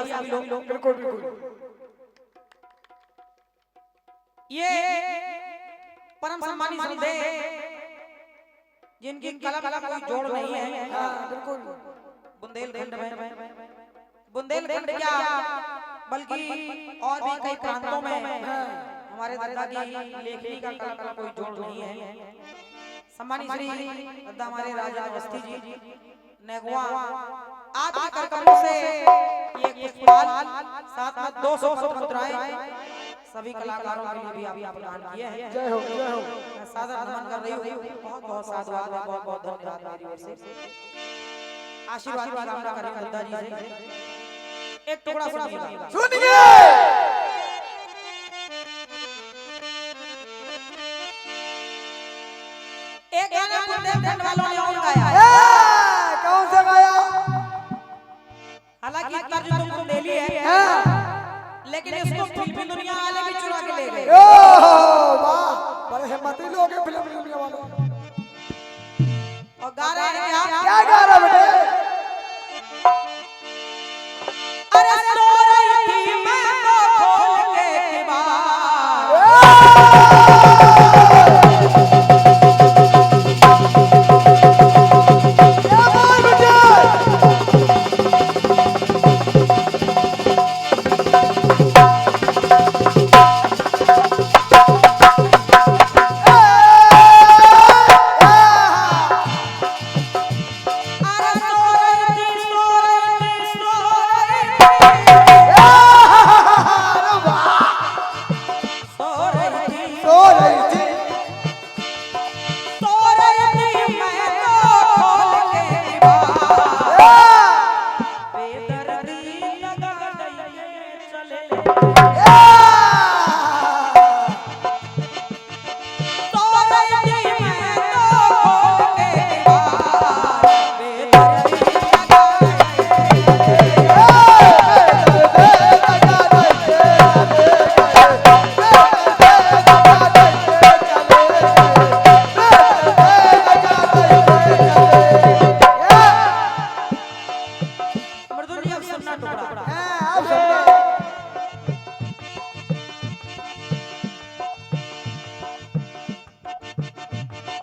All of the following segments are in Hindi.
सभी लोग। बिल्कुल बिल्कुल। ये परम सम्मानित संदेह जिनकी कलम का कोई जोड़ नहीं है। बिल्कुल। बुंदेलखंड में, बुंदेलखंड क्या बल्कि और भी कई प्रांतों में हमारे दादा की लेखनी का कलम का कोई जोड़ नहीं है। सम्मानित श्री दादा हमारे राजा अवस्थी जी नेगवा आपके कार्यक्रमों से ये पुष्पमाल साथ में 200 मुद्राएं सभी कलाकारों के लिए भी आप प्रदान किए हैं। जय हो जय हो। मैं सादर नमन कर रही हूँ। बहुत बहुत साधुवाद, बहुत बहुत धन्यवाद मेरी ओर से। आशीर्वाद की कामना कर रही हूँ दादा जी से। एक टुकड़ा सुनिएगा। सुनिए। एक गाना बुंदेलखंड वालों ने और गाया। कौन सा गाया? हालांकि तर्ज तो बुंदेली है, लेकिन इसको फिल्मी दुनिया वाले भी चुरा के ले गए। वाह, बड़े हिम्मती लोग हैं फिल्म दुनिया वाले। और गा रहे हैं क्या? क्या गा रहे बेटे? अरे सो रही थी मैं तो खोल के किबार।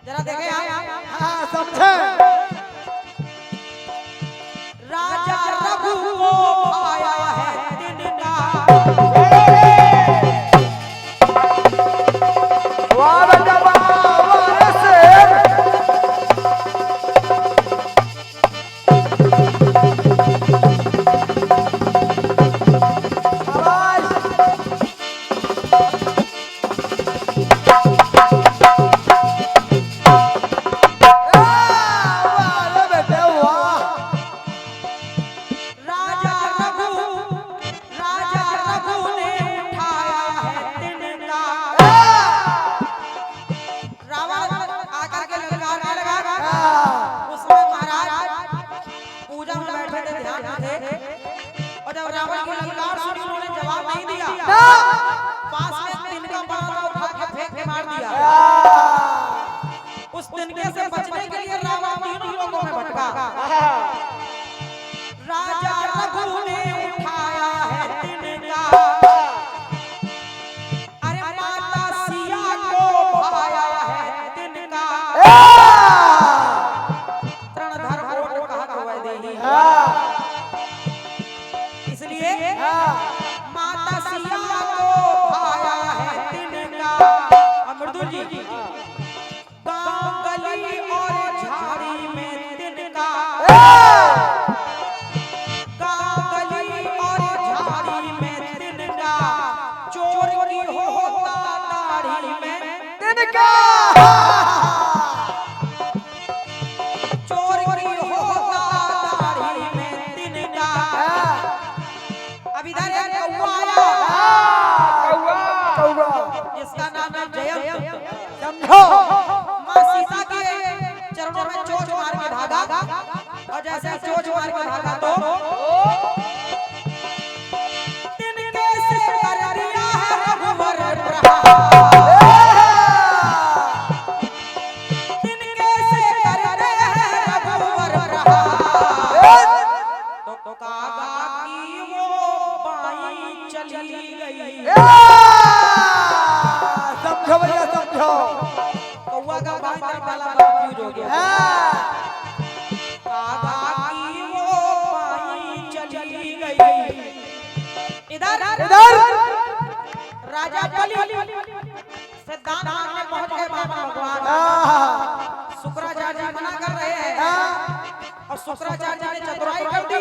जरा देखें आप। हाँ समझे। राजा रघु को पाया है तिनका। वाह बेटा वाह, से पास में तिनका पड़ा था, उठा के फेंक के मार दिया। उस तिनके से बचने के लिए रावण तीनों लोगों में भटका। राजा रघु ने उठाया है तिनका। अरे माता सिया को भाया है तिनका। तृणधर कोट कहा हुआ देही। इसलिए माता सिया को भाया है तिनका। अमृतुल जी गांव गली और झाड़ी में तिनका। गांव गली और झाड़ी में तिनका। चोर की होता दाढ़ी में तिनका। चोर की होता दाढ़ी में तिनका। अब इधर एक कौवा आया। कौवा जिसका नाम है जयंत। समझो। माँ सीता के चरणों में चोंच मार के भागा। और जैसे चोंच मार के भागा तो तिनके से कर दिया है रघुवर प्रहार। चली गई। समझो भैया समझो। कौवा का बात वाला कंफ्यूज हो गया। कागा की वो माई चली गई। इधर राजा बलि से दान मांगने पहुंच गए बाबा भगवान। शुक्राचार्य मना कर रहे हैं और शुक्राचार्य ने चतुराई कर दी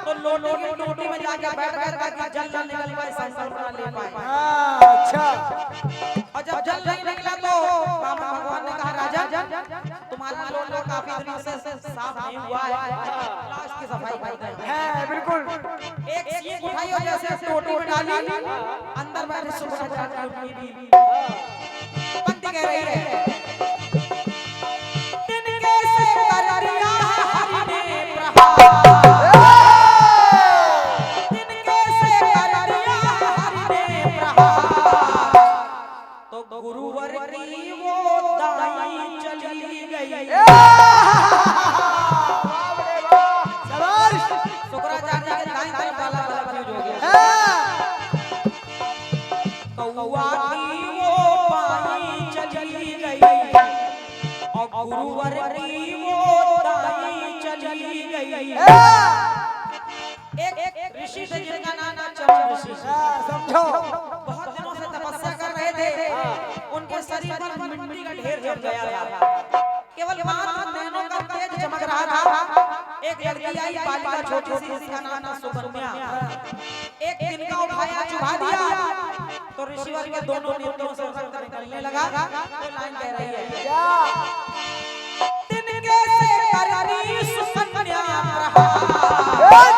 तो लोटे की टोटी में जाके बैठ गए ताकि जल न निकल पाए, संकल्प न ले पाए। अच्छा। और जब जल नहीं निकला तो बाबा भगवान ने कहा राजा तुम्हारा लोटा काफी दिनों से साफ नहीं हुआ है, लाश की सफाई कर दे। है बिल्कुल। एक सीख उठाई और जैसे टोटी में डाली अंदर बैठे शुक्राचार्य की पंक्ति कह रही है। तिनके से कर दिया हरि ने प्रहार, तिनके से कर दिया हरि ने प्रहार, तो गुरुवर की वो दाई चली गई। शुक्राचार्य के दाईं तरफ वाला फ्यूज हो गया। कौवा की वो पाई चली गई और गुरुवर की वो दाई चली गई। एक ऋषि थे जिनका नाम चमन ऋषि। समझो। बहुत दिनों से तपस्या कर रहे थे, उनके शरीर पर मिट्टी का ढेर जम गया था, केवल मात्र नैनों का तेज चमक रहा था। एक लड़की आई बालिका छोटी सी, जिसका नाम था सुकन्या। एक दिन का उठाया चुभा दिया तो ऋषिवर के दोनों नेत्रों से रक्त निकलने लगा। तो लाइन कह रही है तिनके से करनी सुकन्या प्रहार,